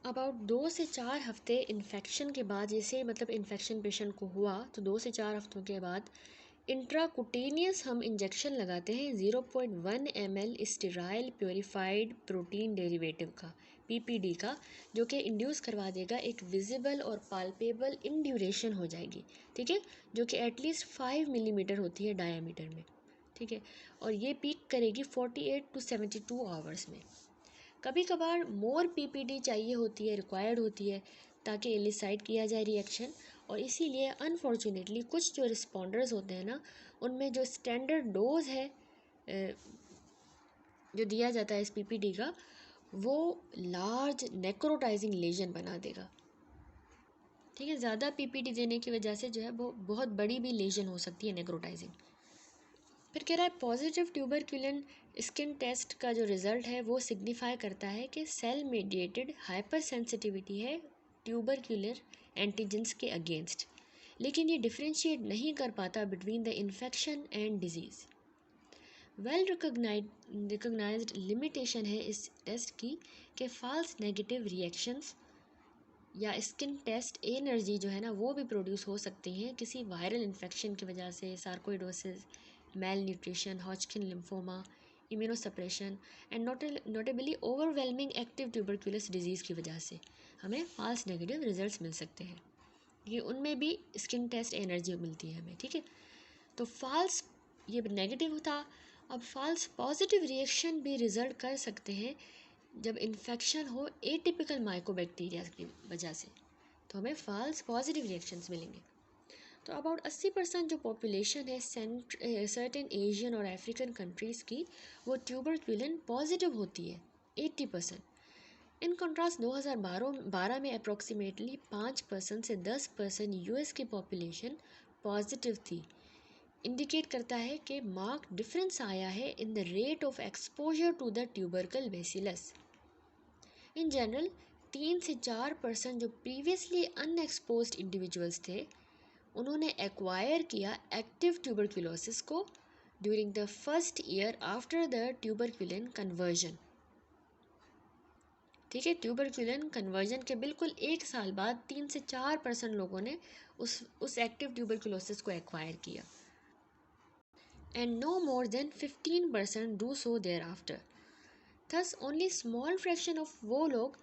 About 2 से 4 हफ्ते infection के बाद, जैसे मतलब इन्फेक्शन पेशेंट को हुआ तो 2 से 4 हफ्तों के बाद इंट्राकुटेनियस हम इंजेक्शन लगाते हैं 0.1 ml sterile purified protein derivative का, पीपीडी का, जो कि इंड्यूस करवा देगा एक विजिबल और पाल्पेबल इंड्यूरेशन हो जाएगी, ठीक है, जो कि एटलीस्ट 5 मिलीमीटर होती है डायामीटर में, ठीक है, और ये पीक करेगी 48 to 72 आवर्स में। कभी कभार मोर पीपीडी चाहिए होती है, रिक्वायर्ड होती है, ताकि एलिसाइट किया जाए रिएक्शन, और इसीलिए अनफॉर्चुनेटली कुछ जो रिस्पॉन्डर्स होते हैं ना, उनमें जो स्टैंडर्ड डोज है जो दिया जाता है इस पीपीडी का, वो लार्ज नेक्रोटाइजिंग लेजन बना देगा, ठीक है। ज़्यादा पीपीडी देने की वजह से जो है वो बहुत बड़ी भी लेजन हो सकती है, नेक्रोटाइजिंग। फिर कह रहा है पॉजिटिव ट्यूबरक्यूलिन स्किन टेस्ट का जो रिज़ल्ट है वो सिग्निफाई करता है कि सेल मीडिएटेड हाइपर सेंसिटिविटी है ट्यूबरक्यूलर एंटीजेंस के अगेंस्ट, लेकिन ये डिफ्रेंशिएट नहीं कर पाता between the infection and disease. Well recognised limitation है इस टेस्ट की कि फॉल्स नेगेटिव रिएक्शंस या स्किन टेस्ट एनर्जी जो है ना वो भी प्रोड्यूस हो सकती हैं किसी वायरल इन्फेक्शन की वजह से, sarcoidosis, malnutrition, Hodgkin lymphoma, immunosuppression and notably overwhelming active tuberculous disease की वजह से हमें फॉल्स नेगेटिव रिजल्ट्स मिल सकते हैं, ये उनमें भी स्किन टेस्ट एनर्जी मिलती है हमें, ठीक है। तो फॉल्स ये नेगेटिव था, अब फॉल्स पॉजिटिव रिएक्शन भी रिजल्ट कर सकते हैं जब इन्फेक्शन हो एटिपिकल माइकोबैक्टीरिया की वजह से, तो हमें फॉल्स पॉजिटिव रिएक्शंस मिलेंगे। तो अबाउट 80% जो पॉपुलेशन है सर्टेन एशियन और अफ्रीकन कंट्रीज़ की, वो ट्यूबरक्यूलिन पॉजिटिव होती है 80%। इन कंट्रास्ट 2012 में अप्रॉक्सीमेटली 5% से 10% यूएस की पॉपुलेशन पॉजिटिव थी, इंडिकेट करता है कि मार्क डिफरेंस आया है in the rate of exposure to the tubercle bacillus. In general 3 से 4% जो प्रीवियसली अनएक्सपोज्ड इंडिविजुअल्स थे, उन्होंने एक्वायर किया एक्टिव ट्यूबरक्यूलोसिस को during the first year after the tuberculin conversion, ठीक है। ट्यूबरक्यूलिन कन्वर्जन के बिल्कुल 1 साल बाद 3 से 4% लोगों ने उस एक्टिव ट्यूबरक्यूलोसिस को एक्वायर किया, and no more than 15% do so thereafter. Thus only small fraction of वो लोग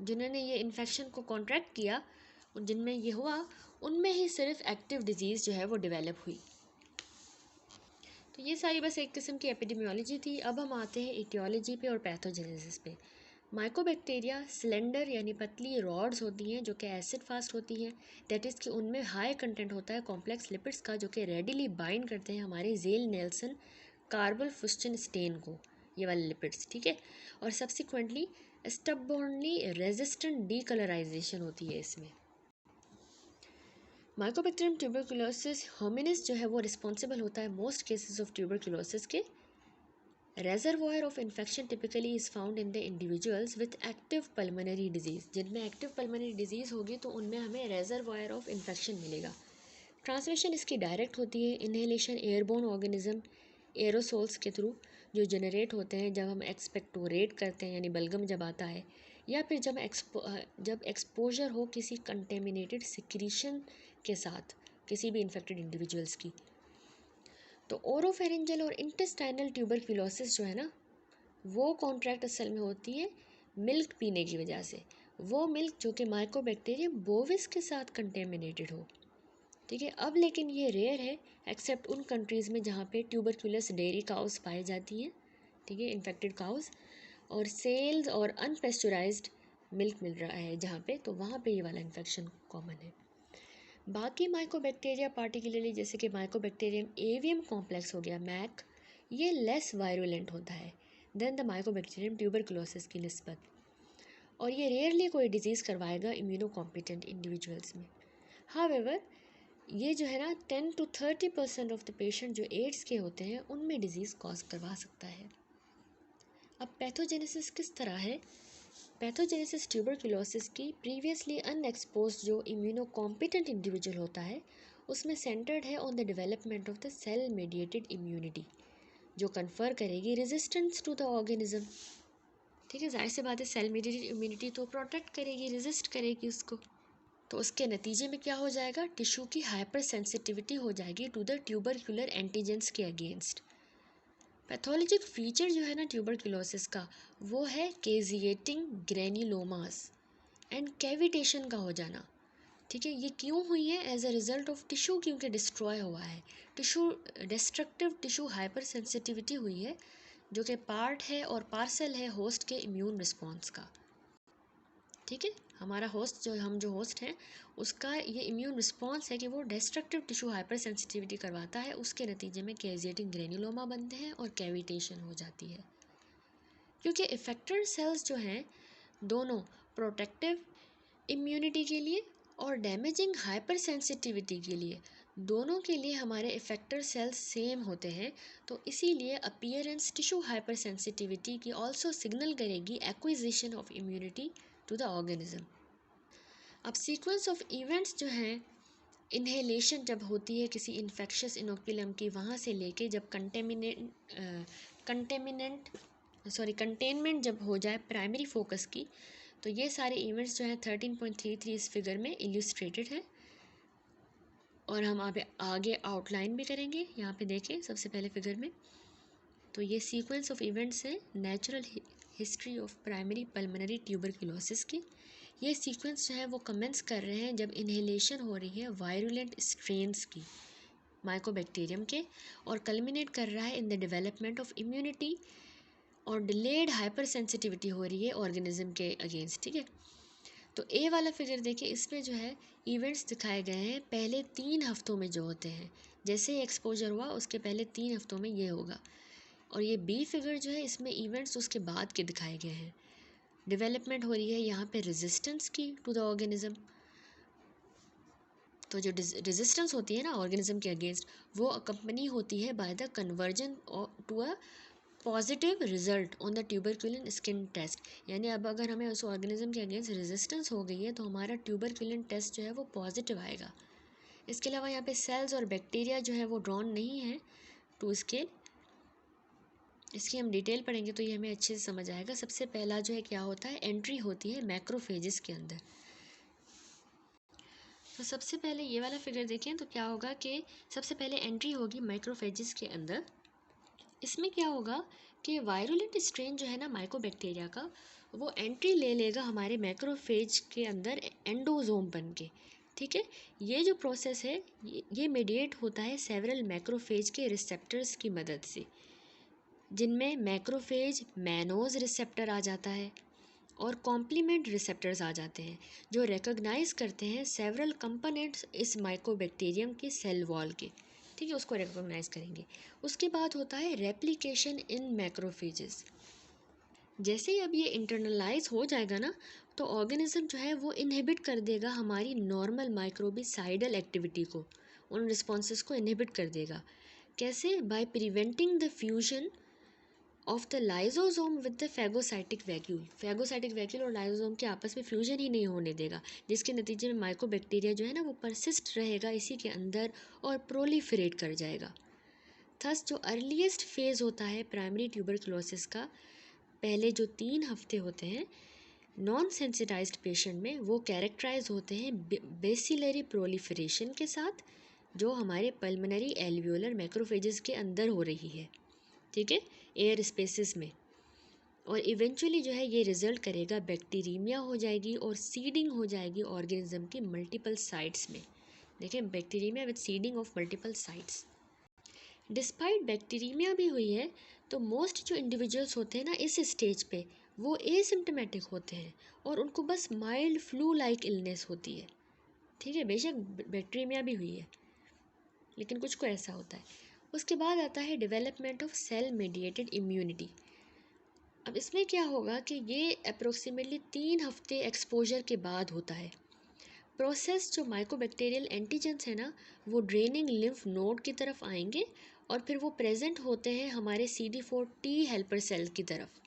जिन्होंने ये इन्फेक्शन को कॉन्ट्रैक्ट किया, जिनमें ये हुआ, उनमें ही सिर्फ एक्टिव डिजीज़ जो है वो डेवलप हुई। तो ये सारी बस एक किस्म की एपिडेमियोलॉजी थी। अब हम आते हैं इटियोलॉजी पे और पैथोजेनेसिस पे। माइकोबैक्टीरिया सिलेंडर यानी पतली रॉड्स होती हैं जो कि एसिड फास्ट होती हैं, दैट इज़ कि उनमें हाई कंटेंट होता है कॉम्प्लेक्स लिपिड्स का, जो कि रेडिली बाइंड करते हैं हमारे जेल नेल्सन कार्बोफुस्टिन स्टेन को, ये वाले लिपिड्स, ठीक है। और सब्सिक्वेंटली स्टबबॉर्नली रेजिस्टेंट डीकलराइजेशन होती है इसमें। माइकोबैक्टीरियम ट्यूबरकुलोसिस होमिनिस जो है वो रिस्पॉन्सिबल होता है मोस्ट केसेस ऑफ ट्यूबरकुलोसिस के। Reservoir of infection typically is found in the individuals with active pulmonary disease, जिनमें एक्टिव पल्मोनरी डिजीज़ होगी तो उनमें हमें रेजर्वोयर ऑफ इन्फेक्शन मिलेगा। ट्रांसमिशन इसकी डायरेक्ट होती है, इनहेलेशन एयरबोर्न ऑर्गेनिज्म एरोसोल्स के थ्रू जो जनरेट होते हैं जब हम एक्सपेक्टोरेट करते हैं, यानी बलगम जब आता है, या फिर जब एक्सपोजर हो किसी कंटेमिनेटेड सिक्रीशन के साथ किसी भी इन्फेक्टेड इंडिविजुअल्स की। तो ओरोफेरेंजल और इंटेस्टाइनल ट्यूबरक्यूलोसिस जो है ना, वो कॉन्ट्रैक्ट असल में होती है मिल्क पीने की वजह से, वो मिल्क जो कि माइकोबैक्टीरियम बोविस के साथ कंटेमिनेटेड हो, ठीक है। अब लेकिन ये रेयर है एक्सेप्ट उन कंट्रीज़ में जहाँ पे ट्यूबरक्यूलस डेयरी काउस पाई जाती हैं, ठीक है, इन्फेक्टेड काउस, और सेल्स और अनपेस्चराइज्ड मिल्क मिल रहा है जहाँ पे, तो वहाँ पे ये वाला इन्फेक्शन कॉमन है। बाकी माइकोबैक्टीरिया पार्टिकुलरली जैसे कि माइकोबैक्टीरियम एवियम कॉम्प्लेक्स हो गया, मैक, ये लेस वायरुलेंट होता है देन द माइकोबैक्टीरियम ट्यूबरकुलोसिस की निस्बत, और ये रेयरली कोई डिजीज़ करवाएगा इम्यूनो कॉम्पिटेंट इंडिविजुअल्स में। हावेवर ये जो है ना 10 to 30% ऑफ द पेशेंट जो एड्स के होते हैं उनमें डिजीज़ कॉज करवा सकता है। अब पैथोजेनेसिस किस तरह है? पैथोजेनेसिस ट्यूबरकुलोसिस की प्रीवियसली अनएक्सपोज्ड जो इम्यूनो कॉम्पिटेंट इंडिविजुअल होता है उसमें सेंटर्ड है on the development of the cell mediated immunity, जो कन्फर करेगी रेजिस्टेंस टू द ऑर्गेनिज्म। ठीक है, जाहिर सी बात है सेल मीडिएटेड इम्यूनिटी तो प्रोटेक्ट करेगी, रेजिस्ट करेगी उसको। तो उसके नतीजे में क्या हो जाएगा, टिश्यू की हाइपर सेंसिटिविटी हो जाएगी टू द ट्यूबरक्युलर एंटीजेंस के अगेंस्ट। पैथोलॉजिक फीचर जो है ना ट्यूबरक्लोसिस का, वो है केजिएटिंग ग्रेन्युलोमास एंड कैविटेशन का हो जाना। ठीक है, ये क्यों हुई है, as a result of tissue क्योंकि डिस्ट्रॉय हुआ है, tissue destructive tissue hypersensitivity हुई है, जो कि पार्ट है और पार्सल है होस्ट के इम्यून रिस्पॉन्स का। ठीक है, हमारा होस्ट जो होस्ट हैं उसका ये इम्यून रिस्पॉन्स है कि वो डिस्ट्रक्टिव टिश्यू हाइपर सेंसिटिविटी करवाता है, उसके नतीजे में कैजिएटिंग ग्रेन्युलोमा बनते हैं और कैविटेशन हो जाती है। क्योंकि इफेक्टेड सेल्स जो हैं दोनों प्रोटेक्टिव इम्यूनिटी के लिए और डैमेजिंग हाइपर सेंसिटिविटी के लिए, दोनों के लिए हमारे इफेक्टर सेल्स सेम होते हैं। तो इसीलिए अपीयरेंस टिश्यू हाइपर सेंसिटिविटी की ऑल्सो सिग्नल करेगी acquisition of immunity to the organism. अब सीक्वेंस ऑफ इवेंट्स जो हैं, इन्हेलेशन जब होती है किसी इन्फेक्शस इनोकुलम की, वहाँ से लेके जब कंटेनमेंट जब हो जाए प्राइमरी फोकस की, तो ये सारे इवेंट्स जो हैं 13.33 इस फिगर में इल्यूस्ट्रेटेड है और हम आगे आउटलाइन भी करेंगे। यहाँ पे देखें सबसे पहले फिगर में, तो ये सीक्वेंस ऑफ इवेंट्स है natural history of primary pulmonary tuberculosis की। ये सीक्वेंस जो है वो कमेंस कर रहे हैं जब इन्हेलेशन हो रही है वायरुलेंट स्ट्रेन्स की माइकोबैक्टीरियम के, और कल्मिनेट कर रहा है in the development of immunity और डिलेड हाइपर सेंसिटिविटी हो रही है ऑर्गेनिज्म के अगेंस्ट। ठीक है, तो ए वाला फिगर देखिए, इसमें जो है इवेंट्स दिखाए गए हैं पहले 3 हफ्तों में जो होते हैं, जैसे ही एक्सपोजर हुआ उसके पहले 3 हफ्तों में ये होगा। और ये बी फिगर जो है इसमें इवेंट्स उसके बाद के दिखाए गए हैं। डेवलपमेंट हो रही है यहाँ पे रेजिस्टेंस की टू द ऑर्गेनिज्म। तो जो रेजिस्टेंस होती है ना ऑर्गेनिज्म के अगेंस्ट, वो अकम्पनी होती है by the conversion to a positive result on the tuberculin skin test. यानी अब अगर हमें उस ऑर्गेनिज्म के अगेंस्ट रेजिस्टेंस हो गई है तो हमारा ट्यूबरक्युलिन टेस्ट जो है वो पॉजिटिव आएगा। इसके अलावा यहाँ पे सेल्स और बैक्टीरिया जो है वो ड्रॉन नहीं है टू स्केल, इसकी हम डिटेल पढ़ेंगे तो ये हमें अच्छे से समझ आएगा। सबसे पहला जो है क्या होता है, एंट्री होती है मैक्रोफेजेस के अंदर। तो सबसे पहले ये वाला फिगर देखें तो क्या होगा कि सबसे पहले एंट्री होगी माइक्रोफेजेस के अंदर। इसमें क्या होगा कि वायरुलेंट स्ट्रेन जो है ना माइकोबैक्टीरिया का, वो एंट्री ले लेगा हमारे मैक्रोफेज के अंदर एंडोजोम बन के। ठीक है, ये जो प्रोसेस है ये मीडिएट होता है सेवरल मैक्रोफेज के रिसेप्टर्स की मदद से, जिनमें मैक्रोफेज मैनोज रिसेप्टर आ जाता है और कॉम्प्लीमेंट रिसेप्टर्स आ जाते हैं, जो रिकॉग्नाइज करते हैं सेवरल कंपोनेंट्स इस माइकोबैक्टीरियम के सेल वॉल के। ठीक है, उसको रिकॉग्नाइज करेंगे। उसके बाद होता है रेप्लिकेशन इन मैक्रोफेजेस। जैसे ही अब ये इंटरनलाइज हो जाएगा ना, तो ऑर्गेनिज्म जो है वो इनहिबिट कर देगा हमारी नॉर्मल माइक्रोबिसाइडल एक्टिविटी को, उन रिस्पॉन्सेस को इनहिबिट कर देगा। कैसे, by preventing the fusion of the lysosome with the phagocytic vacuole. Phagocytic vacuole और लाइजोसोम के आपस में फ्यूजन ही नहीं होने देगा, जिसके नतीजे में माइकोबैक्टीरिया जो है ना वो परसिस्ट रहेगा इसी के अंदर और प्रोलीफरेट कर जाएगा। थस जो अर्लीस्ट फेज होता है प्राइमरी ट्यूबरक्लोसिस का, पहले जो 3 हफ्ते होते हैं नॉन सेंसिटाइज्ड पेशेंट में, वो कैरेक्टराइज होते हैं बेसिलरी प्रोलीफरेशन के साथ, जो हमारे पल्मोनरी एल्वियोलर मैक्रोफेजेस के अंदर हो रही है। ठीक है, एयर स्पेसिस में। और इवेंचुअली जो है ये रिजल्ट करेगा बैक्टीरीमिया हो जाएगी और सीडिंग हो जाएगी ऑर्गेनिज्म की मल्टीपल साइट्स में। देखें, bacteremia with seeding of multiple sites. Despite bacteremia भी हुई है, तो मोस्ट जो इंडिविजुअल्स होते हैं ना इस स्टेज पे, वो एसिम्टोमेटिक होते हैं और उनको बस माइल्ड फ्लू लाइक इलनेस होती है। ठीक है, बेशक बैक्टीरीमिया भी हुई है लेकिन कुछ को ऐसा होता है। उसके बाद आता है development of cell mediated immunity. अब इसमें क्या होगा कि ये अप्रोक्सीमेटली 3 हफ्ते एक्सपोजर के बाद होता है। प्रोसेस जो माइकोबैक्टीरियल एंटीजेंस है ना, वो ड्रेनिंग लिम्फ नोड की तरफ आएंगे और फिर वो प्रेजेंट होते हैं हमारे CD4 टी हेल्पर सेल की तरफ।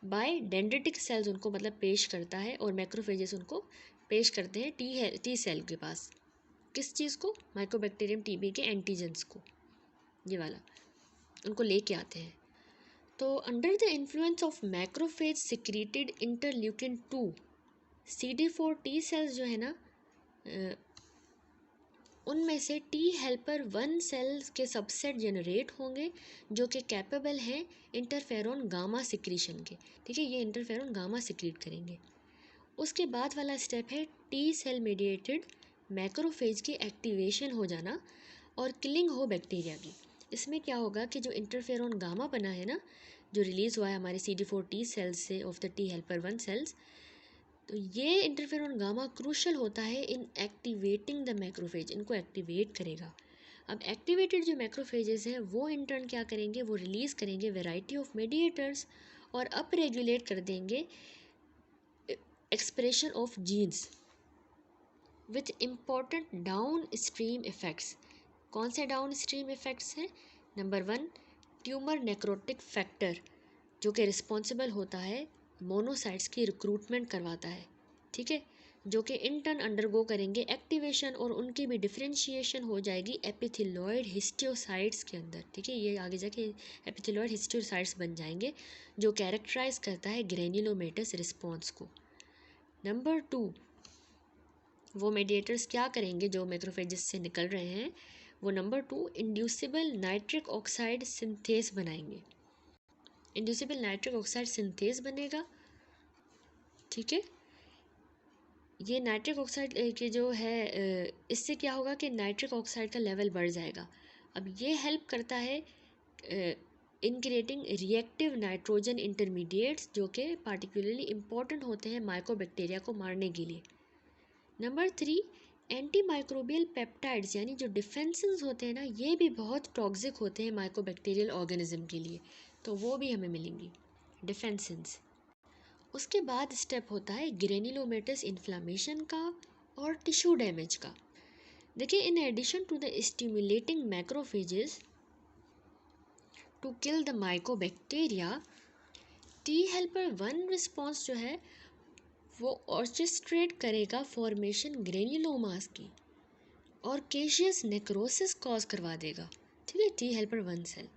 बाय डेंड्रिटिक सेल्स उनको मतलब पेश करता है और मैक्रोफेजेस उनको पेश करते हैं टी सेल के पास। किस चीज़ को, माइकोबैक्टीरियम टीबी के एंटीजेंस को, ये वाला उनको लेके आते हैं। तो under the influence of macrophage secreted interleukin 2 CD4 T sales जो है ना, उनमें से टी हेल्पर 1 सेल्स के सबसेट जनरेट होंगे जो कि कैपेबल हैं इंटरफेरॉन गामा सिक्रीशन के। ठीक है, ये इंटरफेरॉन गामा सिक्रीट करेंगे। उसके बाद वाला स्टेप है टी सेल मीडिएटेड मैक्रोफेज की एक्टिवेशन हो जाना और किलिंग हो बैक्टीरिया की। इसमें क्या होगा कि जो इंटरफेरॉन गामा बना है ना, जो रिलीज़ हुआ है हमारे CD4 टी सेल्स से of the T helper 1 cells, तो ये इंटरफेरॉन गामा क्रूशल होता है इन एक्टिवेटिंग द मैक्रोफेज, इनको एक्टिवेट करेगा। अब एक्टिवेटेड जो मैक्रोफेजेस हैं वो इन टर्न क्या करेंगे, वो रिलीज़ करेंगे वैरायटी ऑफ मेडिएटर्स और अप रेगुलेट कर देंगे expression of genes with important downstream effects. कौन से डाउन स्ट्रीम इफ़ेक्ट्स हैं? नंबर 1, ट्यूमर नेक्रोटिक फैक्टर, जो कि रिस्पॉन्सिबल होता है मोनोसाइट्स की रिक्रूटमेंट करवाता है। ठीक है, जो कि इन टर्न अंडरगो करेंगे एक्टिवेशन और उनकी भी डिफरेंशिएशन हो जाएगी एपिथेलॉइड हिस्टियोसाइट्स के अंदर। ठीक है, ये आगे जाके एपिथेलॉइड हिस्टियोसाइट्स बन जाएंगे जो कैरेक्टराइज करता है ग्रेन्युलोमेटस रिस्पॉन्स को। नंबर 2, वो मेडिएटर्स क्या करेंगे जो मैक्रोफेजेस से निकल रहे हैं, वो number 2 inducible nitric oxide synthase बनाएंगे। इंड्यूसिबल नाइट्रिक ऑक्साइड सिंथेस बनेगा। ठीक है, ये नाइट्रिक ऑक्साइड के जो है, इससे क्या होगा कि नाइट्रिक ऑक्साइड का लेवल बढ़ जाएगा। अब ये हेल्प करता है in creating reactive nitrogen intermediates, जो कि पार्टिकुलरली इम्पॉर्टेंट होते हैं माइकोबैक्टीरिया को मारने के लिए। नंबर 3, एंटी माइक्रोबियल पेप्टाइड्स, यानी जो डिफेंसेस होते हैं ना, ये भी बहुत टॉक्सिक होते हैं माइकोबैक्टीरियल ऑर्गेनिज्म के लिए, तो वो भी हमें मिलेंगी डिफेंसेस। उसके बाद स्टेप होता है ग्रेन्युलोमेटस इन्फ्लामेशन का और टिश्यू डैमेज का। देखिए, in addition to the stimulating macrophages to kill the mycobacteria, T helper 1 response जो है वो ऑर्केस्ट्रेट करेगा फॉर्मेशन ग्रेन्युलोमास की और केशियस नेक्रोसिस कॉज करवा देगा। ठीक है, टी हेल्पर 1 सेल।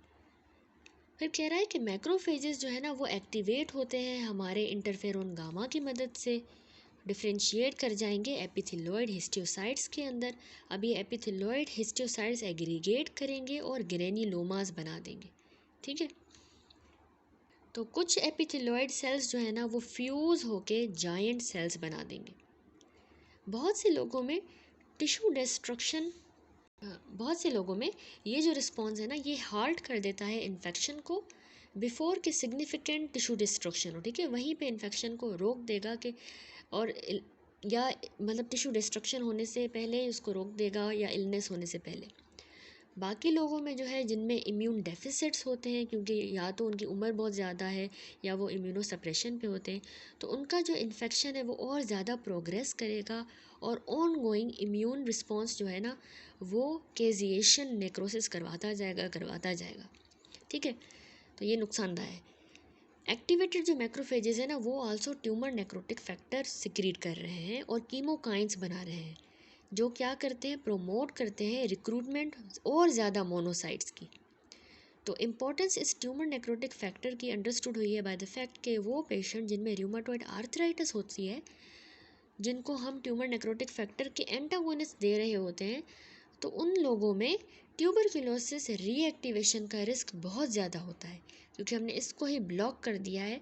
फिर कह रहा है कि मैक्रोफेजेस जो है ना, वो एक्टिवेट होते हैं हमारे इंटरफेरॉन गामा की मदद से, डिफ्रेंशिएट कर जाएंगे एपिथेलॉइड हिस्टियोसाइट्स के अंदर। अब ये एपिथेलॉइड हिस्टियोसाइट्स एग्रीगेट करेंगे और ग्रेन्युलोमास बना देंगे। ठीक है, तो कुछ एपिथेलॉइड सेल्स जो है ना, वो फ्यूज़ होके जायंट सेल्स बना देंगे। बहुत से लोगों में टिश्यू डिस्ट्रक्शन, बहुत से लोगों में ये जो रिस्पॉन्स है ना, ये हाल्ट कर देता है इन्फेक्शन को बिफोर के सिग्निफिकेंट टिश्यू डिस्ट्रक्शन हो। ठीक है, वहीं पे इन्फेक्शन को रोक देगा कि, और या मतलब टिश्यू डिस्ट्रक्शन होने से पहले उसको रोक देगा या इलनेस होने से पहले। बाकी लोगों में जो है जिनमें इम्यून डेफिसिट्स होते हैं, क्योंकि या तो उनकी उम्र बहुत ज़्यादा है या वो इम्यूनो सप्रेशन पे होते हैं, तो उनका जो इन्फेक्शन है वो और ज़्यादा प्रोग्रेस करेगा और ऑन गोइंग इम्यून रिस्पॉन्स जो है ना, वो केजिएशन नेक्रोसिस करवाता जाएगा। ठीक है, तो ये नुकसानदायक है। एक्टिवेटेड जो मैक्रोफेजेस है ना, वो also tumour necrotic factor secrete कर रहे हैं और कीमोकाइंस बना रहे हैं, जो क्या करते हैं, प्रोमोट करते हैं रिक्रूटमेंट और ज़्यादा मोनोसाइट्स की। तो इम्पोर्टेंस इस ट्यूमर नेक्रोटिक फैक्टर की अंडरस्टूड हुई है बाय द फैक्ट कि वो पेशेंट जिनमें र्यूमाटॉइड आर्थराइटिस होती है, जिनको हम ट्यूमर नेक्रोटिक फैक्टर के एंटागोनिस्ट दे रहे होते हैं, तो उन लोगों में ट्यूबरक्लोसिस रीएक्टिवेशन का रिस्क बहुत ज़्यादा होता है, क्योंकि हमने इसको ही ब्लॉक कर दिया है।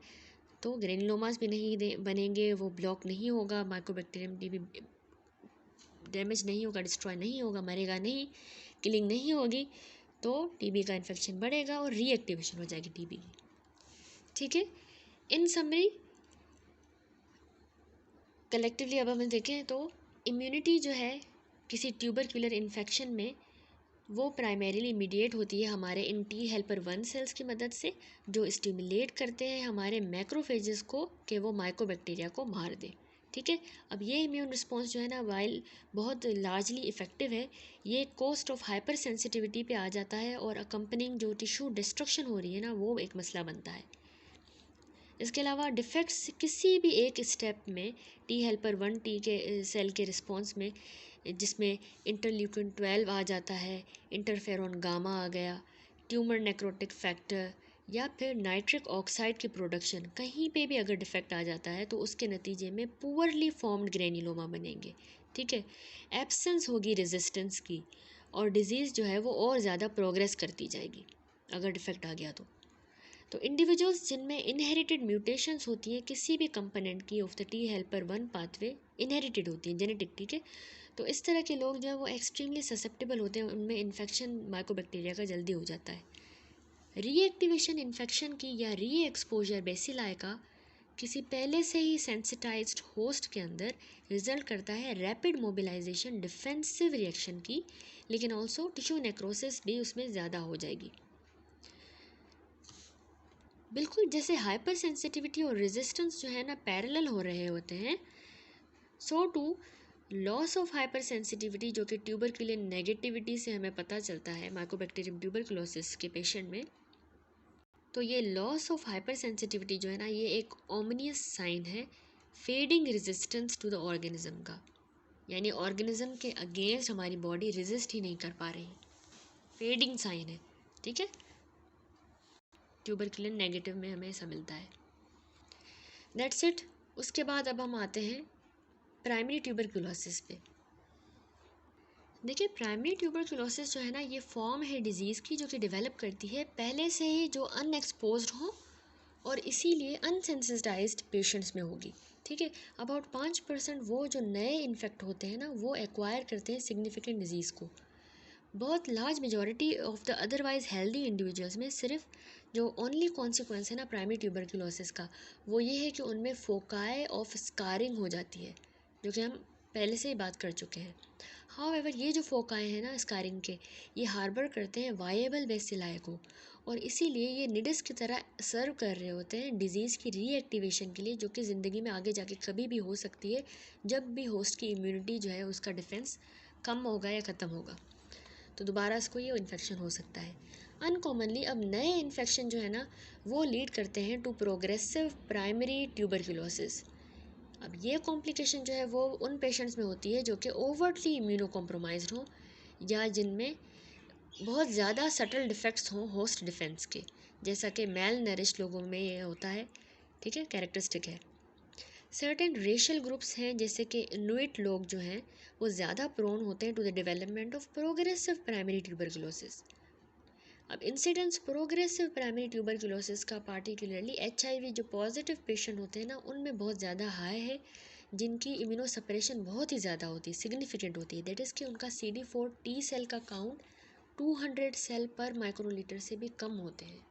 तो ग्रेन्युलोमास भी नहीं बनेंगे, वो ब्लॉक नहीं होगा, माइकोबैक्टीरियम टीबी डैमेज नहीं होगा, डिस्ट्रॉय नहीं होगा, मरेगा नहीं, किलिंग नहीं होगी, तो टीबी का इन्फेक्शन बढ़ेगा और रीएक्टिवेशन हो जाएगी टीबी की। ठीक है, इन समरी कलेक्टिवली अब हम देखें तो इम्यूनिटी जो है किसी ट्यूबरक्युलर इन्फेक्शन में, वो प्राइमरीली मीडिएट होती है हमारे इन टी हेल्पर 1 सेल्स की मदद से, जो स्टिमुलेट करते हैं हमारे मैक्रोफेजेस को कि वो माइकोबैक्टीरिया को मार दे। ठीक है, अब ये इम्यून रिस्पॉन्स जो है ना, वाइल बहुत लार्जली इफ़ेक्टिव है, ये कॉस्ट ऑफ हाइपर सेंसिटिविटी पे आ जाता है और अकम्पनिंग जो टिश्यू डिस्ट्रक्शन हो रही है ना, वो एक मसला बनता है। इसके अलावा डिफेक्ट्स किसी भी एक स्टेप में टी हेल्पर 1 टी के सेल के रिस्पॉन्स में, जिसमें इंटरल्यूकिन 12 आ जाता है, इंटरफेरॉन गामा आ गया, ट्यूमर नेक्रोटिक फैक्टर या फिर नाइट्रिक ऑक्साइड की प्रोडक्शन, कहीं पे भी अगर डिफेक्ट आ जाता है तो उसके नतीजे में पुअरली फॉर्म्ड ग्रेन्युलोमा बनेंगे। ठीक है, एब्सेंस होगी रेजिस्टेंस की और डिजीज़ जो है वो और ज़्यादा प्रोग्रेस करती जाएगी अगर डिफेक्ट आ गया तो इंडिविजुअल्स जिनमें इनहेरिटेड म्यूटेशंस होती हैं किसी भी कंपोनेंट की of the T helper one pathway inherited होती हैं जेनेटिक। ठीक है, तो इस तरह के लोग जो है वो एक्सट्रीमली ससेप्टेबल होते हैं, उनमें इन्फेक्शन माइकोबैक्टीरिया का जल्दी हो जाता है। रीएक्टिवेशन इन्फेक्शन की या री एक्सपोजर बेसिलाई का किसी पहले से ही सेंसिटाइज्ड होस्ट के अंदर रिजल्ट करता है रैपिड मोबिलाइजेशन डिफेंसिव रिएक्शन की, लेकिन ऑल्सो टिश्यू नेक्रोसिस भी उसमें ज़्यादा हो जाएगी। बिल्कुल जैसे हाइपर सेंसिटिविटी और रेजिस्टेंस जो है ना पैरेलल हो रहे होते हैं, so to loss of hypersensitivity जो कि ट्यूबरक्यूलिन नेगेटिविटी से हमें पता चलता है माइकोबैक्टीरियम ट्यूबरकुलोसिस के पेशेंट में, तो ये लॉस ऑफ हाइपर सेंसिटिविटी जो है ना ये एक ओमिनियस साइन है fading resistance to the organism का, यानी ऑर्गेनिज्म के अगेंस्ट हमारी बॉडी रेजिस्ट ही नहीं कर पा रही, फेडिंग साइन है। ठीक है, ट्यूबरक्यूलिन नेगेटिव में हमें ऐसा मिलता है। That's it. उसके बाद अब हम आते हैं प्राइमरी ट्यूबरकुलोसिस पे। देखिए प्राइमरी ट्यूबरकुलोसिस जो है ना ये फॉर्म है डिजीज़ की जो कि डेवलप करती है पहले से ही जो अनएक्सपोज्ड हो और इसीलिए अनसेंसिटाइज्ड पेशेंट्स में होगी। ठीक है, अबाउट 5% वो जो नए इन्फेक्ट होते हैं ना वो एक्वायर करते हैं सिग्निफिकेंट डिजीज़ को। बहुत large majority of the otherwise healthy individuals में सिर्फ जो ओनली कॉन्सिक्वेंस है ना प्राइमरी ट्यूबरकुलोसिस का वो ये है कि उनमें फोकाई ऑफ स्कारिंग हो जाती है, जो कि हम पहले से ही बात कर चुके हैं। हाउएवर ये जो फोकाई हैं ना स्कारिंग के, ये हार्बर करते हैं वायेबल बेसिलाई को और इसीलिए ये निडस की तरह सर्व कर रहे होते हैं डिजीज़ की रीएक्टिवेशन के लिए, जो कि ज़िंदगी में आगे जाके कभी भी हो सकती है जब भी होस्ट की इम्यूनिटी जो है उसका डिफेंस कम होगा या ख़त्म होगा, तो दोबारा इसको ये इन्फेक्शन हो सकता है। अनकॉमनली अब नए इन्फेक्शन जो है ना वो लीड करते हैं टू प्रोग्रेसिव प्राइमरी ट्यूबरकुलोसिस। अब ये कॉम्प्लिकेशन जो है वो उन पेशेंट्स में होती है जो कि ओवर्टली इम्यूनो कॉम्प्रोमाइज्ड हों या जिनमें बहुत ज़्यादा सटल डिफेक्ट्स हों होस्ट डिफेंस के, जैसा कि मेल नरिश लोगों में ये होता है। ठीक है, कैरेक्टरिस्टिक है। सर्टेन रेशियल ग्रुप्स हैं जैसे कि इनुइट लोग जो हैं वो ज़्यादा प्रोन होते हैं to the development of progressive primary tuberculosis. अब इंसिडेंस प्रोग्रेसिव प्राइमरी ट्यूबरकुलोसिस का पार्टिकुलरली HIV जो पॉजिटिव पेशेंट होते हैं ना उनमें बहुत ज़्यादा हाई है, जिनकी इम्यूनो सप्रेशन बहुत ही ज़्यादा होती है, सिग्निफिकेंट होती है। दैट इज़ कि उनका CD4 T सेल का काउंट 200 सेल पर माइक्रोलीटर से भी कम होते हैं।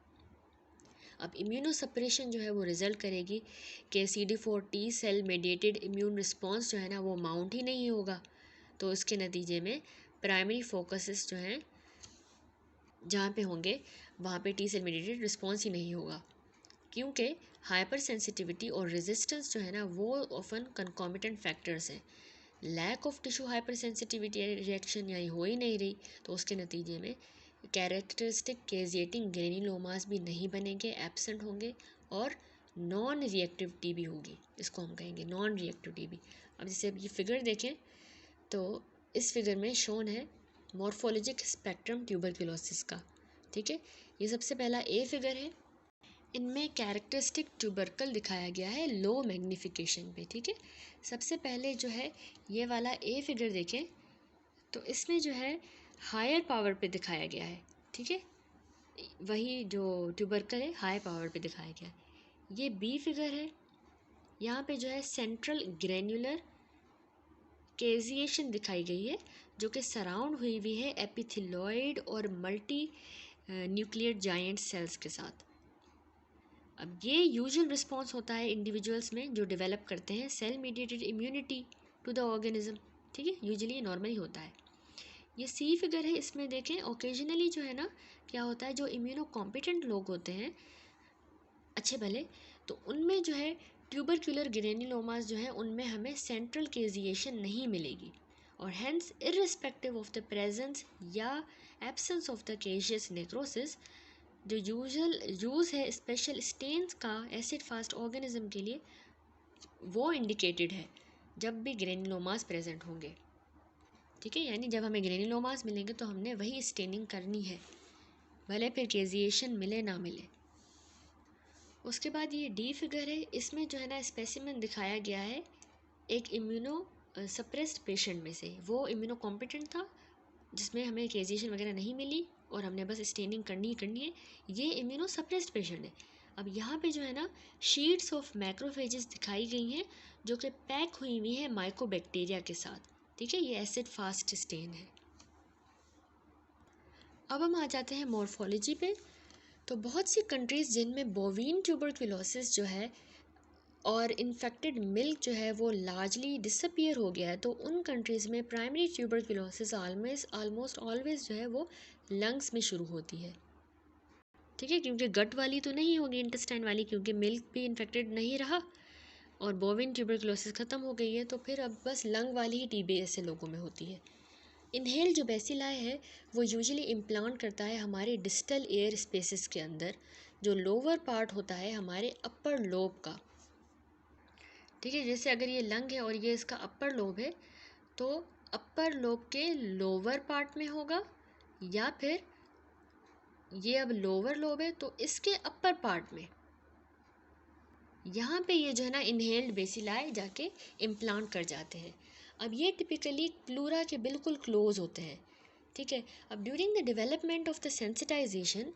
अब इम्यूनो सप्रेशन जो है वो रिजल्ट करेगी कि CD4 T cell mediated immune response जो है ना वो माउंट ही नहीं होगा, तो इसके नतीजे में प्राइमरी फोकसेस जो हैं जहाँ पे होंगे वहाँ पे T सेल मेडिएटेड रिस्पॉन्स ही नहीं होगा, क्योंकि हाइपर सेंसिटिविटी और रेजिस्टेंस जो है ना वो ऑफन कंकॉमिटेंट फैक्टर्स हैं। Lack of tissue hypersensitivity reaction यहाँ हो ही नहीं रही, तो उसके नतीजे में कैरेक्टरिस्टिक केजिएटिंग ग्रेन्युलोमास भी नहीं बनेंगे, एब्सेंट होंगे और नॉन रिएक्टिव टीबी होगी, इसको हम कहेंगे नॉन रिएक्टिव टीबी। अब जैसे अब ये फिगर देखें तो इस फिगर में शोन है मॉर्फोलॉजिक स्पेक्ट्रम ट्यूबरकुलोसिस का। ठीक है, ये सबसे पहला ए फिगर है, इनमें कैरेक्टरिस्टिक ट्यूबरकल दिखाया गया है लो मैग्नीफिकेशन पे। ठीक है, सबसे पहले जो है ये वाला ए फिगर देखें तो इसमें जो है हायर पावर पे दिखाया गया है। ठीक है, वही जो ट्यूबरकल है हाई पावर पे दिखाया गया है। ये बी फिगर है, यहाँ पे जो है सेंट्रल ग्रेन्युलर केजिएशन दिखाई गई है जो कि सराउंड हुई हुई है एपिथेलॉइड और मल्टी न्यूक्लियर जायंट सेल्स के साथ। अब ये यूजुअल रिस्पॉन्स होता है इंडिविजुअल्स में जो डेवलप करते हैं cell mediated immunity to the organism. ठीक है, यूजुअली ये नॉर्मल ही होता है। ये सी फिगर है, इसमें देखें ओकेजनली जो है ना क्या होता है, जो इम्यूनो कॉम्पिटेंट लोग होते हैं अच्छे भले, तो उनमें जो है ट्यूबरक्यूलर ग्रेन्युलोमास जो है उनमें हमें सेंट्रल केजिएशन नहीं मिलेगी और hence irrespective of the presence या absence of the caseous necrosis जो यूजुअल यूज़ है स्पेशल स्टेन्स का एसिड फास्ट ऑर्गेनिज्म के लिए वो इंडिकेटेड है जब भी ग्रेन्युलोमास प्रेजेंट होंगे। ठीक है, यानी जब हमें ग्रेन्युलोमास मिलेंगे तो हमने वही स्टेनिंग करनी है, भले फिर केजिएशन मिले ना मिले। उसके बाद ये डी फिगर है, इसमें जो है ना स्पेसिमेन दिखाया गया है एक इम्यूनो सप्रेस्ड पेशेंट में से। वो इम्यूनो कॉम्पिटेंट था जिसमें हमें केजिएशन वगैरह नहीं मिली और हमने बस स्टेनिंग करनी है। ये इम्यूनो सप्रेस्ड पेशेंट है। अब यहाँ पे जो है ना शीट्स ऑफ मैक्रोफेजेस दिखाई गई हैं जो कि पैक हुई हुई है माइकोबैक्टीरिया के साथ। ठीक है, ये एसिड फास्ट स्टेन है। अब हम आ जाते हैं मॉर्फोलॉजी पे। तो बहुत सी कंट्रीज़ जिनमें बोवीन ट्यूबरक्लोसिस जो है और इन्फेक्टेड मिल्क जो है वो लार्जली डिसअपियर हो गया है, तो उन कंट्रीज़ में प्राइमरी ट्यूबरक्लोसिस ऑलमोस्ट ऑलवेज जो है वो लंग्स में शुरू होती है। ठीक है, क्योंकि गट वाली तो नहीं होगी, इंटेस्टाइन वाली, क्योंकि मिल्क भी इन्फेक्टेड नहीं रहा और बोविन ट्यूबरक्लोसिस ख़त्म हो गई है, तो फिर अब बस लंग वाली ही टीबी ऐसे लोगों में होती है। इनहेल जो बेसिलाई है वो यूजुअली इम्प्लांट करता है हमारे डिस्टल एयर स्पेसेस के अंदर, जो लोअर पार्ट होता है हमारे अपर लोब का। ठीक है, जैसे अगर ये लंग है और ये इसका अपर लोब है, तो अपर लोब के लोअर पार्ट में होगा, या फिर ये अब लोअर लोब है तो इसके अपर पार्ट में। यहाँ पे ये जो है ना इनहेल्ड बेसिलाई जाके इम्प्लांट कर जाते हैं। अब ये टिपिकली प्लूरा के बिल्कुल क्लोज होते हैं। ठीक है, अब during the development of the sensitisation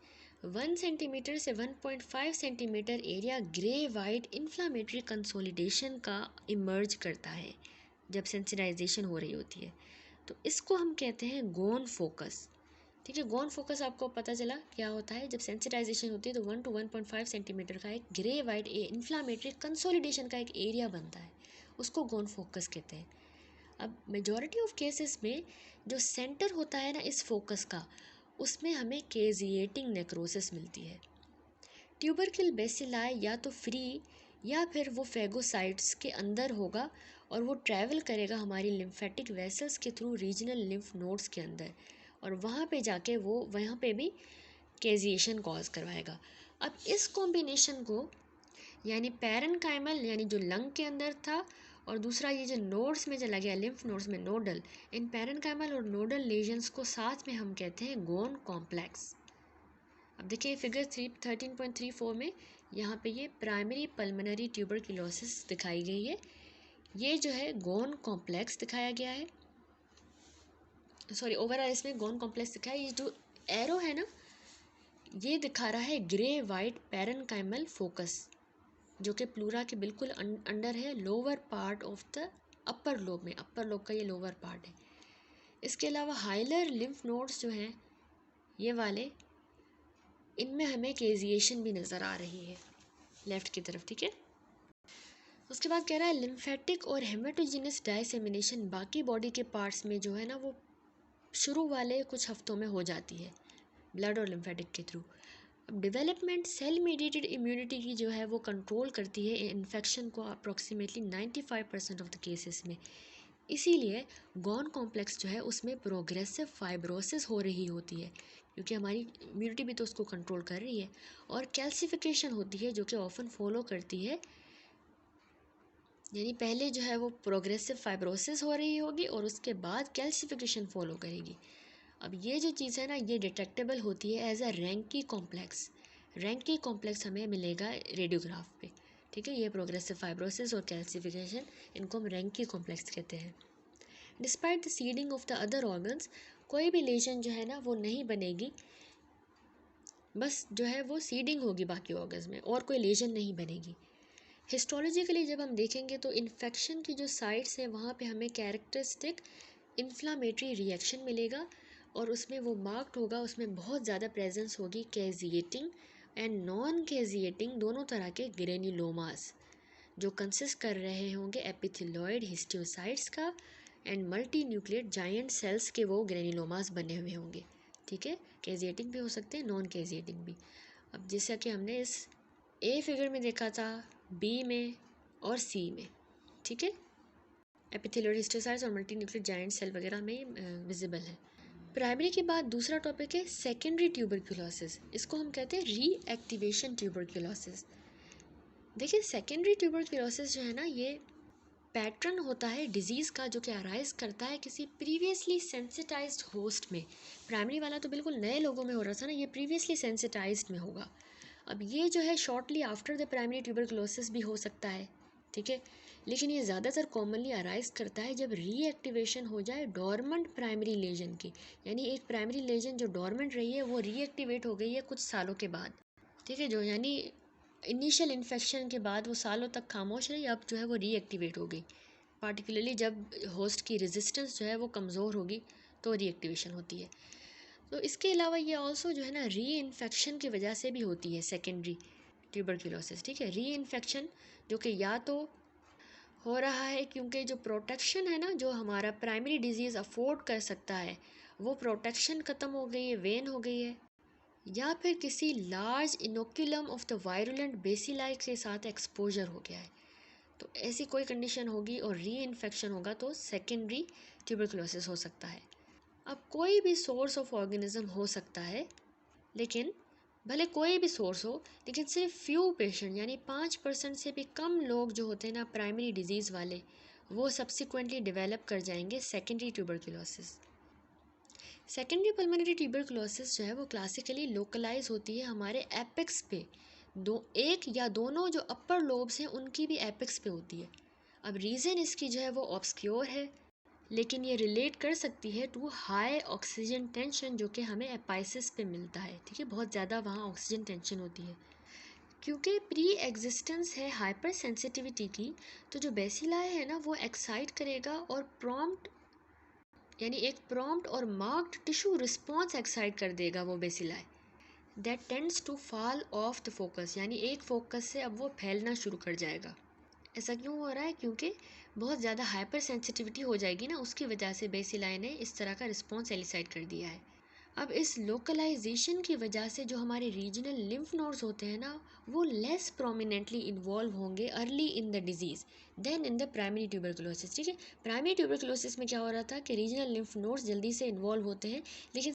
1 centimetre से 1.5 centimetre area grey white inflammatory consolidation का इमर्ज करता है जब सेंसिटाइजेशन हो रही होती है, तो इसको हम कहते हैं गोन फोकस। ठीक है, गोन फोकस आपको पता चला क्या होता है। जब सेंसिटाइजेशन होती है तो 1 to 1.5 सेंटीमीटर का एक ग्रे वाइट इन्फ्लामेटरी कंसोलिडेशन का एक एरिया बनता है, उसको गोन फोकस कहते हैं। अब मेजॉरिटी ऑफ केसेस में जो सेंटर होता है ना इस फोकस का, उसमें हमें केजिएटिंग नेक्रोसिस मिलती है। ट्यूबरकिल बेसिलाई या तो फ्री या फिर वो फेगोसाइट्स के अंदर होगा और वो ट्रैवल करेगा हमारी लिम्फेटिक वेसल्स के थ्रू रीजनल लिम्फ नोड्स के अंदर, और वहाँ पे जाके वो वहाँ पे भी केजिएशन कॉज करवाएगा। अब इस कॉम्बिनेशन को यानी पैरेन्काइमल यानी जो लंग के अंदर था, और दूसरा ये जो नोड्स में चला गया लिम्फ नोड्स में नोडल, इन पैरेन्काइमल और नोडल लेजन्स को साथ में हम कहते हैं गोन कॉम्प्लेक्स। अब देखिए फिगर 13.34 में यहाँ पे ये प्राइमरी पल्मोनरी ट्यूबरक्लोसिस दिखाई गई है। ये जो है गोन कॉम्प्लेक्स दिखाया गया है, सॉरी ओवरऑल इसमें गोन कॉम्प्लेक्स दिखा है। ये जो एरो है ना ये दिखा रहा है ग्रे वाइट पैरेन्काइमल फोकस, जो कि प्लूरा के बिल्कुल अंडर है, lower part of the upper lobe में, अपर लोब का ये लोअर पार्ट है। इसके अलावा हाइलर लिम्फ नोड्स जो हैं ये वाले, इनमें हमें केजिएशन भी नज़र आ रही है लेफ़्ट की तरफ। ठीक है, उसके बाद कह रहा है लिम्फेटिक और हेमेटोजिनस डाइसेमिनेशन बाकी बॉडी के पार्ट्स में जो है ना वो शुरू वाले कुछ हफ्तों में हो जाती है ब्लड और लिम्फेटिक के थ्रू। अब डेवलपमेंट सेल मेडिएटेड इम्यूनिटी की जो है वो कंट्रोल करती है इन्फेक्शन को अप्रॉक्सीमेटली 95% ऑफ द केसेस में। इसीलिए गॉन कॉम्प्लेक्स जो है उसमें प्रोग्रेसिव फाइब्रोसिस हो रही होती है, क्योंकि हमारी इम्यूनिटी भी तो उसको कंट्रोल कर रही है, और कैल्सिफिकेशन होती है जो कि ऑफन फॉलो करती है, यानी पहले जो है वो प्रोग्रेसिव फाइब्रोसिस हो रही होगी और उसके बाद कैल्सिफिकेशन फॉलो करेगी। अब ये जो चीज़ है ना ये डिटेक्टेबल होती है एज अ रैंकी कॉम्प्लेक्स। रैंकी कॉम्प्लेक्स हमें मिलेगा रेडियोग्राफ पे। ठीक है, ये प्रोग्रेसिव फाइब्रोसिस और कैल्सिफिकेशन, इनको हम रैंकी कॉम्प्लेक्स कहते हैं। Despite the seeding of the other organs, कोई भी लेशन जो है ना वो नहीं बनेगी, बस जो है वो सीडिंग होगी बाकी ऑर्गन्स में और कोई लेशन नहीं बनेगी। हिस्टोलॉजिकली जब हम देखेंगे तो इन्फेक्शन की जो साइट्स हैं वहाँ पे हमें कैरेक्टरिस्टिक इन्फ्लामेटरी रिएक्शन मिलेगा, और उसमें वो मार्क्ड होगा, उसमें बहुत ज़्यादा प्रेजेंस होगी कैजिएटिंग एंड नॉन कैजिएटिंग दोनों तरह के ग्रेन्युलोमास, जो कंसिस्ट कर रहे होंगे एपिथेलॉइड हिस्टियोसाइट्स का and multinucleate giant cells के वो ग्रेन्युलोमास बने हुए होंगे। ठीक है, कैजिएटिंग भी हो सकते हैं, नॉन कैजिएटिंग भी। अब जैसा कि हमने इस ए फिगर में देखा था, बी में और सी में। ठीक है, एपिथेलॉइड हिस्टियोसाइट्स और मल्टी न्यूक्लिएट जायंट सेल वगैरह में विजिबल है। प्राइमरी के बाद दूसरा टॉपिक है सेकेंडरी ट्यूबरक्लोसिस, इसको हम कहते हैं रीएक्टिवेशन ट्यूबरक्लोसिस। देखिए सेकेंडरी ट्यूबरक्लोसिस जो है ना ये पैटर्न होता है डिजीज़ का जो कि अराइज करता है किसी प्रीवियसली सेंसिटाइज्ड होस्ट में। प्राइमरी वाला तो बिल्कुल नए लोगों में हो रहा था ना, ये प्रीवियसली सेंसिटाइज्ड में होगा। अब ये जो है shortly after the primary tuberculosis भी हो सकता है, ठीक है, लेकिन ये ज़्यादातर कॉमनली अराइज करता है जब रीएक्टिवेशन हो जाए डोरमेंट प्राइमरी लेजन की, यानी एक प्राइमरी लेजन जो डोरमेंट रही है वो रीएक्टिवेट हो गई है कुछ सालों के बाद, ठीक है, जो यानी इनिशियल इन्फेक्शन के बाद वो सालों तक खामोश रही, अब जो है वो रीएक्टिवेट हो गई, पार्टिकुलरली जब होस्ट की रेजिस्टेंस जो है वो कमज़ोर होगी तो रीएक्टिवेशन होती है। तो इसके अलावा ये ऑल्सो जो है ना री इन्फेक्शन की वजह से भी होती है सेकेंडरी ट्यूबरक्लोसिस, ठीक है, री इन्फेक्शन जो कि या तो हो रहा है क्योंकि जो प्रोटेक्शन है ना जो हमारा प्राइमरी डिजीज़ अफोर्ड कर सकता है वो प्रोटेक्शन ख़त्म हो गई है, वेन हो गई है, या फिर किसी large inoculum of the virulent bacilli के साथ एक्सपोजर हो गया है, तो ऐसी कोई कंडीशन होगी और री इन्फेक्शन होगा तो सेकेंडरी ट्यूबरकुलोसिस हो सकता है। अब कोई भी सोर्स ऑफ ऑर्गेनिज्म हो सकता है, लेकिन भले कोई भी सोर्स हो, लेकिन सिर्फ फ्यू पेशेंट यानी 5% से भी कम लोग जो होते हैं ना प्राइमरी डिजीज़ वाले, वो सब्सिक्वेंटली डेवलप कर जाएंगे secondary tuberculosis. Secondary pulmonary tuberculosis जो है वो क्लासिकली लोकलाइज होती है हमारे एपेक्स पे, एक या दोनों जो अपर लोब्स हैं उनकी भी एपेक्स पे होती है। अब रीज़न इसकी जो है वो ऑब्सक्योर है, लेकिन ये रिलेट कर सकती है टू हाई ऑक्सीजन टेंशन जो कि हमें एपाइसिस पे मिलता है, ठीक है, बहुत ज़्यादा वहाँ ऑक्सीजन टेंशन होती है। क्योंकि प्री एग्जिस्टेंस है हाइपर सेंसिटिविटी की, तो जो बेसिलाई है ना वो एक्साइट करेगा और प्रॉम्प्ट यानी एक प्रॉम्प्ट और मार्क्ड टिश्यू रिस्पॉन्स एक्साइट कर देगा वो bacilli, that tends to fall off the focus, यानी एक फोकस से अब वो फैलना शुरू कर जाएगा। ऐसा क्यों हो रहा है? क्योंकि बहुत ज़्यादा हाइपर सेंसिटिविटी हो जाएगी ना, उसकी वजह से बेसिलाई ने इस तरह का रिस्पॉन्स एलिसाइट कर दिया है। अब इस लोकलाइजेशन की वजह से जो हमारे रीजनल लिम्फ नोड्स होते हैं ना वो लेस प्रोमिनेंटली इन्वॉल्व होंगे early in the disease than in the primary tuberculosis, ठीक है। प्राइमरी ट्यूबरकुलोसिस में क्या हो रहा था कि रीजनल लिम्फ नोड्स जल्दी से इन्वॉल्व होते हैं, लेकिन